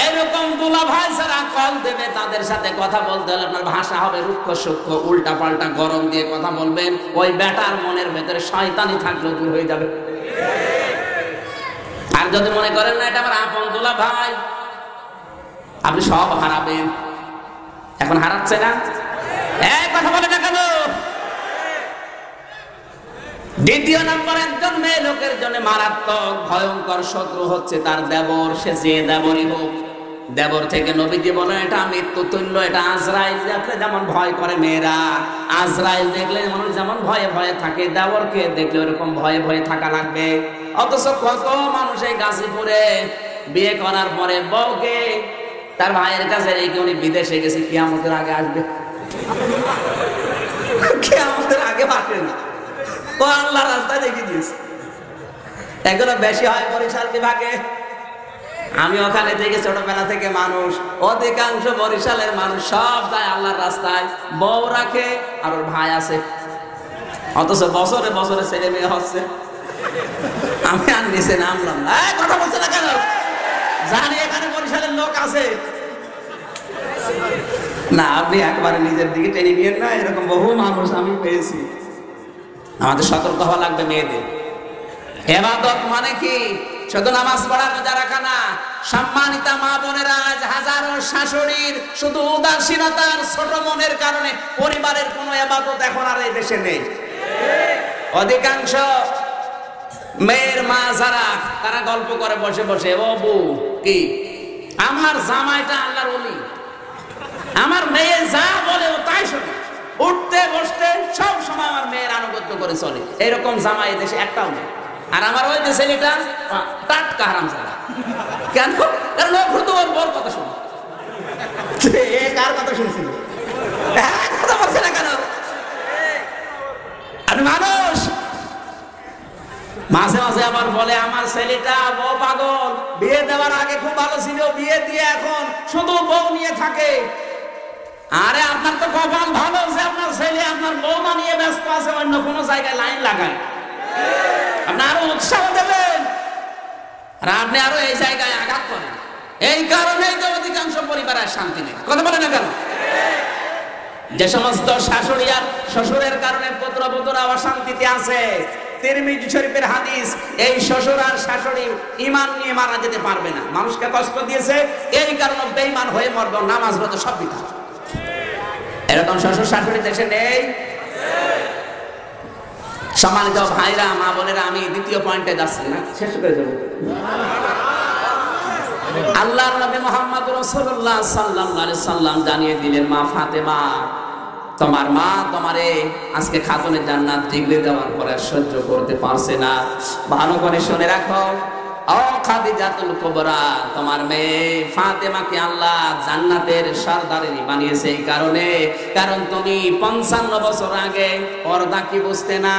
এইরকম দোলা ভাই যারা কল দেবে তাদের সাথে কথা বলতে হলে আপনার ভাষা হবে রুক্ষ সূক্ষ্ম, উল্টা পাল্টা গরম দিয়ে কথা বলবেন। ওই বেটার মনের ভেতরে শয়তানি থাকলেও দূর হয়ে যাবে। আর যদি মনে করেন না এটা আমার আপন দোলা ভাই, আপনি সব হারাবেন। এখন হারাচ্ছে না? কথা বলে না কেন? দ্বিতীয় নম্বর, একজন মেয়ে লোকের জন্য মারাত্মক ভয়ঙ্কর শত্রু হচ্ছে তার দেবর। সে যে দেবরই হোক, দেবর থেকে নবীজি বলেন এটা মৃত্যু তুল্য, এটা আজরাইল দেখলে যেমন ভয় করে মেয়েরা, আজরাইল দেখলে মানুষ যেমন ভয়ে ভয়ে থাকে, দেবরকে দেখলে ওরকম ভয়ে ভয়ে থাকা লাগবে। অথচ কত মানুষ এই গাজীপুরে বিয়ে করার পরে বউকে তার ভাইয়ের কাছে রেখে উনি বিদেশে গেছে, কিয়ামতের আগে আসবে। কিয়ামতের আগে বাঁচবে না, ও আল্লাহর রাস্তায় রেখে দিয়েছে। এগুলো বেশি হয় বরিশাল বিভাগে। আমি ওখানে থেকে ছোটবেলা থেকে মানুষ, অধিকাংশ বরিশালের মানুষ সব যায় আল্লাহর রাস্তায়, বউ রাখে আর ওর ভাই আছে। অথচ বছরে বছরে ছেলে মেয়ে হচ্ছে। আমি আর নিচে নামলাম না। কথা বলছে না কেন? জানি এখানে বরিশালের লোক আছে না, আপনি একবারে নিজের দিকে টেনে নিয়েন না, এরকম বহু মানুষ আমি পেয়েছি। আমাদের সতর্ক হওয়া লাগবে মেয়েদের। ইবাদত মানে কি? শুধু নামাজ পড়া, রোজা রাখা না। সম্মানিতা মা বোনেরা, আজ হাজারো শাশুড়ির শুধু উদাসীনতার ছোট মনের কারণে পরিবারের কোনো ইবাদত এখন আর এই দেশে নেই। অধিকাংশ মেয়ের মা যারা, তারা গল্প করে বসে বসে, ও বউ কি আমার জামাইটা আল্লাহর ওলি, আমার মেয়ে যা বলে ও তাই শোনে, উঠতে বসতে সব সময় আমার মেয়ের আনুগত্য করে চলে। এরকম জামাই দেশে একটাও নেই। আর আমার ওই যে ছেলেটা টাটকা হারামজাদা। কেন? কারণ ও ঘুরতে ওর বড় কথা শুনে। কার কথা শুনছিল? কথা বলছে না কেন? আমি মানুষ। মাঝে মাঝে আবার বলে আমার ছেলেটা বউ পাগল, বিয়ে দেওয়ার আগে খুব ভালো ছিল, বিয়ে দিয়ে এখন শুধু বউ নিয়ে থাকে। আরে আপনার তো কপাল ভালো যে আপনার ছেলে আপনার বৌমা নিয়ে ব্যস্ত আছে, অন্য কোনো জায়গায় লাইন লাগায়। আপনি আরো উৎসাহ দেবেন আর আপনি আরো এই জায়গায় আঘাত করেন। এই কারণেই তো অধিকাংশ পরিবারের শান্তি নেই। কথা বলে না কেন? যে সমস্ত শাশুড়ি আর শ্বশুরের কারণে পুত্রবধূরা অশান্তিতে আছে, তিরমিজি শরীফের হাদিস, এই শ্বশুর আর শাশুড়ি ঈমান নিয়ে মারা যেতে পারবে না। মানুষকে কষ্ট দিয়েছে, এই কারণে বেঈমান হয়ে মরবে, নামাজ রোজা সব বিধা। এরকম শ্বশুর শাশুড়ি দেশে নেই। সম্মানিত ভাইরা, মা বোনেরা, আমি দ্বিতীয় পয়েন্টে যাচ্ছি না, শেষ করে দেব। আল্লাহর নবী মুহাম্মদ রাসূলুল্লাহ সাল্লাল্লাহু আলাইহি সাল্লাম জানিয়ে দিলেন, মা ফাতেমা, তোমার মা তোমারে আজকে খাতুনে জান্নাত ডিগ্রি দেওয়ার পরে সহ্য করতে পারছে না। ভালো করে শুনে রাখো, ও খাদিজাতুল কুবরা, তোমার মেয়ে ফাতেমাকে আল্লাহ জান্নাতের সরদারিনী বানিয়েছে এই কারণে, কারণ তুমি 55 বছর আগে পর্দা কি বুঝতে না।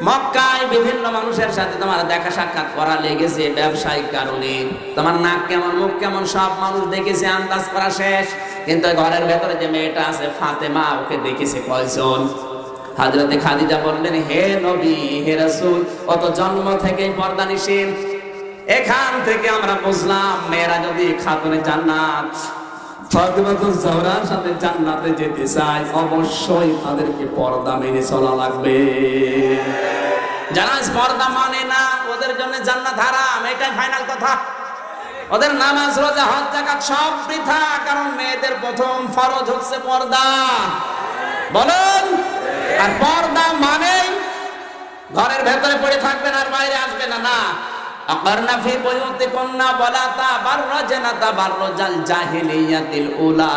মক্কায় বিভিন্ন মানুষের সাথে তোমার দেখা সাক্ষাৎ করা লেগেছে ব্যবসায়িক কারণে। তোমার নাক কেমন, মুখ কেমন সব মানুষ দেখেছে, আন্দাজ করা শেষ। কিন্তু ঘরের ভেতরে যে মেয়েটা আছে ফাতেমা, ওকে দেখেছে কয়জন? হযরতে খাদিজা বললেন, হে নবী, হে রাসূল, ও তো জন্ম থেকেই পর্দা নিষেধ। এখান থেকে আমরা বুঝলাম মেয়েরা যদি খাতুনে জান্নাত ফাতেমাতুজ জাহরার সাথে জান্নাতে যেতে চায়, অবশ্যই তাদেরকে পর্দা মেনে চলা লাগবে। যারা পর্দা মানে না, ওদের জন্য জান্নাত হারাম, এটাই ফাইনাল কথা। ওদের নামাজ রোজা হজ যাকাত সব বৃথা, কারণ মেয়েদের প্রথম ফরজ হচ্ছে পর্দা। বলেন, আর পর্দা মানে ঘরের ভেতরে পড়ে থাকবেন আর বাইরে আসবে না। না, আকরনা ফি বুয়ুতিকুন্না ওয়ালা তাবাররাজনা তাবাররুজাল জাহিলিয়াতিল উলা।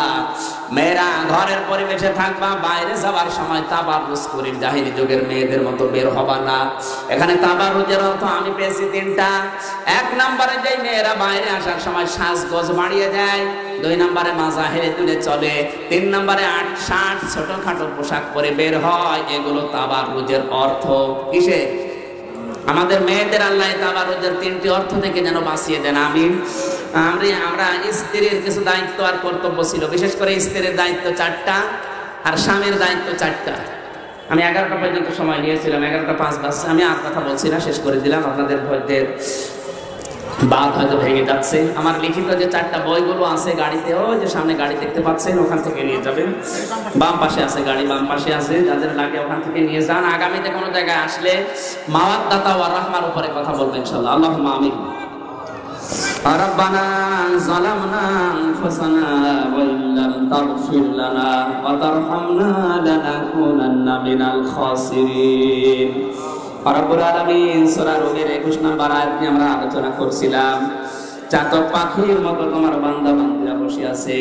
মেয়েরা ঘরের পরিবেশে থাকবা, বাইরে যাওয়ার সময় তাবাররুজ করে জাহিলি যুগের মেয়েদের মতো বের হবা না। এখানে তাবাররুজের অর্থ আমি পেয়েছি তিনটা। এক নম্বরে যেই মেয়েরা বাইরে আসার সময় সাজগোজ বাড়িয়ে দেয়, দুই নম্বরে মাজাহিরে তুলে চলে, তিন নম্বরে ৮-৬০ ছোটখাটো পোশাক পরে বের হয়, এগুলো তাবাররুজের অর্থ। কিসে? আমাদের মেয়েদের আল্লাহ তাবাররুজের তিনটি অর্থ থেকে যেন বাঁচিয়ে দেন, আমিন। আমরা স্ত্রীর কিছু দায়িত্ব আর কর্তব্য ছিল, বিশেষ করে স্ত্রীর দায়িত্ব 4টা আর স্বামীর দায়িত্ব 4টা। আমি 11টা পর্যন্ত সময় নিয়েছিলাম, 11টা 5 বাজছে। আমি আর কথা বলছি না, শেষ করে দিলাম। আপনাদের ভয়দের বাদ হয়তো ভেঙে যাচ্ছে। আমার লিখিত যে 4টা বইগুলো আছে গাড়িতে, ও যে সামনে গাড়ি দেখতে পাচ্ছেন, ওখান থেকে নিয়ে যাবেন। বাম পাশে আছে গাড়ি, বাম পাশে আছে, যাদের লাগে ওখান থেকে নিয়ে যান। আগামীতে কোনো জায়গায় আসলে মাওয়াদ্দাতা ওয়া রাহমার উপরে কথা বলবেন ইনশাআল্লাহ। আল্লাহুম্মা আমিন। রব্বানা যালামনা আনফুসানা ওয়া ইল্লাম তাগফির লানা ওয়া তারহামনা লানাকুনান্না মিনাল খাসিরিন। রব্বুল আলামিন সূরা রুমের 21 নম্বর আয়াত নিয়ে আমরা আলোচনা করছিলাম। চাতক পাখির মতো তোমার বান্দা বান্দীরা বসে আছে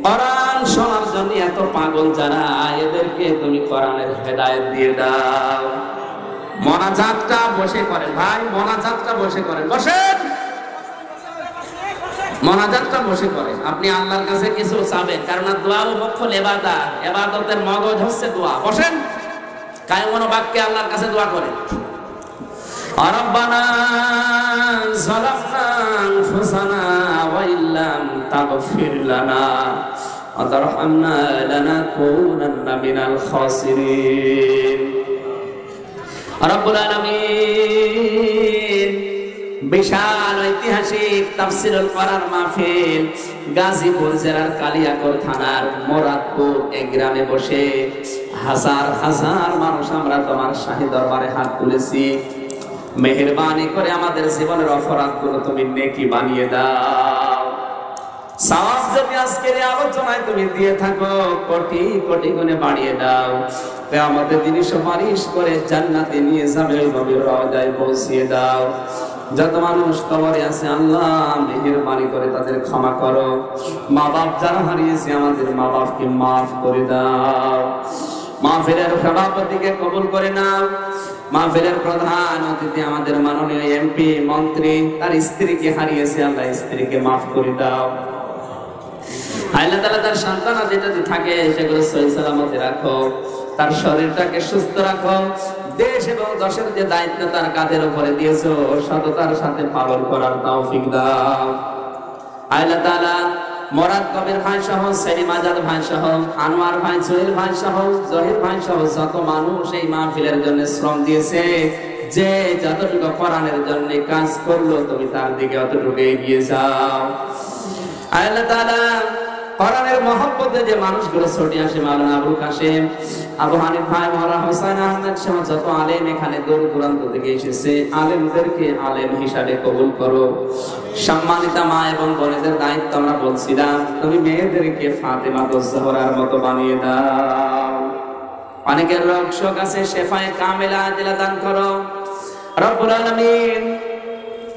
কোরআন শোনার জন্য, এত পাগল যারা, এদেরকে তুমি কোরআনের হেদায়েত দিয়ে দাও। মোনাজাতটা বসে করেন ভাই, মোনাজাতটা বসে করেন, বসেন। মোনাজাতটা বসে করেন। আপনি আল্লাহর কাছে কিছু চাবেন, কারণ দোয়া মুখ্য ইবাদত, ইবাদতের মগজ হচ্ছে দোয়া। বসেন, কায়মন বাক্যে আল্লাহর কাছে দোয়া করেন। রব্বানা যালামনা আনফুসানা ওয়া ইল্লাম তাগফির লানা ওয়া তারহামনা লানাকুনান্না মিনাল খাসিরিন। রব্বুল আলামিন বিশাল ঐতিহাসিক তাফসীরুল কোরআন মাহফিল গাজীপুর জেলার কালিয়াকৈর থানার মোরাদপুর এই গ্রামে বসে হাজার হাজার মানুষ আমরা তোমার শাহী দরবারে হাত তুলেছি। মেহেরবানি করে আমাদের জীবনের অপরাধগুলো তুমি নেকি বানিয়ে দাও। সওয়াব যদি আজকের আলোচনায় তুমি দিয়ে থাকো, কোটি কোটি গুণে বাড়িয়ে দাও। কিয়ামতের দিনে সুপারিশ করে জান্নাতে নিয়ে যাবে, নবীর রওজায় পৌঁছিয়ে দাও। যত মানুষ কবরে আছে আল্লাহ মেহেরবানি করে তাদের ক্ষমা করো। মা বাপ যারা হারিয়েছে আমাদের মা বাপকে মাফ করে দাও। মাহফিলের সভাপতিকে কবুল করে নাও। মাহফিলের প্রধান অতিথি আমাদের মাননীয় এমপি মন্ত্রী, তার স্ত্রীকে হারিয়েছে আল্লাহ স্ত্রীকে মাফ করে দাও। আল্লাহ তাআলা তার সন্তান যদি থাকে সেগুলো সহি সালামতে রাখো, তার শরীরটাকে সুস্থ রাখো। দেশ এবং দেশের যে দায়িত্ব তার কাঁধের উপরে দিয়েছো, সততার সাথে পালন করার তৌফিক দাও। আল্লাহ তাআলা মোরাদ কবির ভাই সহ, সেলিম আজাদ ভাই সহ, আনোয়ার ভাই, সোহেল ভাই সহ, জহির ভাই সহ যত মানুষ এই মাহফিলের জন্য শ্রম দিয়েছে, যে যতটুকু কোরআনের জন্য কাজ করলো, তুমি তার দিকে অতটুকু এগিয়ে যাও। আল্লাহ তাআলা কোরআনের মহব্বতে যে মানুষগুলো ছুটে আসে, মাওলানা আবুল কাশেম, আবু হানিফ ভাই, মাওলানা হোসেন আহমেদ সহ যত আলেম এখানে দূর দূরান্ত থেকে এসেছে, আলেমদেরকে আলেম হিসাবে কবুল করো। সম্মানিত মা এবং বোনেদের দায়িত্ব আমরা বলছিলাম, তুমি মেয়েদেরকে ফাতেমা জোহরার মতো বানিয়ে দাও। অনেকের রোগ শোক আছে, শেফায়ে কামেলা আজিলা দান করো। রব্বুল আলামিন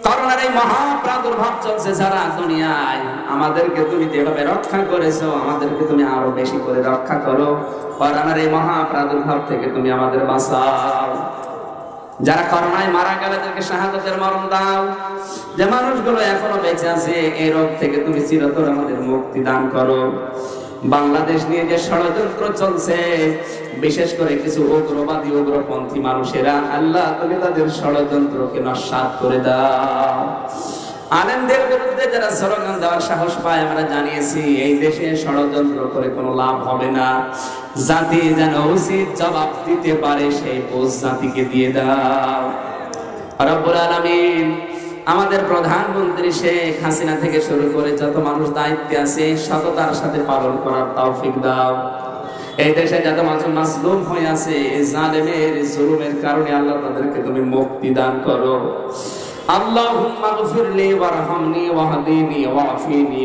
করোনার এই মহা প্রাদুর্ভাব চলছে যারা দুনিয়ায়, আমাদেরকে তুমি যেভাবে রক্ষা করেছো, আমাদেরকে তুমি আরো বেশি করে রক্ষা করো। করোনার এই মহা প্রাদুর্ভাব থেকে তুমি আমাদের বাঁচাও। যারা করোনায় মারা গেল তাদেরকে শাহাদাতের মরণ দাও। যে মানুষগুলো এখনো বেঁচে আছে, এই রোগ থেকে তুমি চিরতর আমাদের মুক্তি দান করো। বাংলাদেশ নিয়ে যে ষড়যন্ত্র চলছে, বিশেষ করে কিছু উগ্রবাদী উগ্রপন্থী মানুষেরা, আল্লাহ তুমি তাদের ষড়যন্ত্রকে নস্যাৎ করে দাও। আলেমদের বিরুদ্ধে যারা স্লোগান দেওয়ার সাহস পায়, আমরা জানিয়েছি এই দেশে ষড়যন্ত্র করে কোনো লাভ হবে না। জাতি যেন উচিত জবাব দিতে পারে, সেই বোঝ জাতিকে দিয়ে দাও। রব্বুল আলামিন আমাদের প্রধানমন্ত্রী শেখ হাসিনা থেকে শুরু করে যত মানুষ দায়িত্বে আছে, সততার সাথে পালন করার তৌফিক দাও। এই দেশে যত মানুষ মাসলুম হয়ে আছে, এই জালেমের জুলুমের কারণে আল্লাহ তাদেরকে তুমি মুক্তি দান করো। আল্লাহুম্মা গফিরলি ওয়ারহামনি ওয়াহদিনি ওয়াফিনি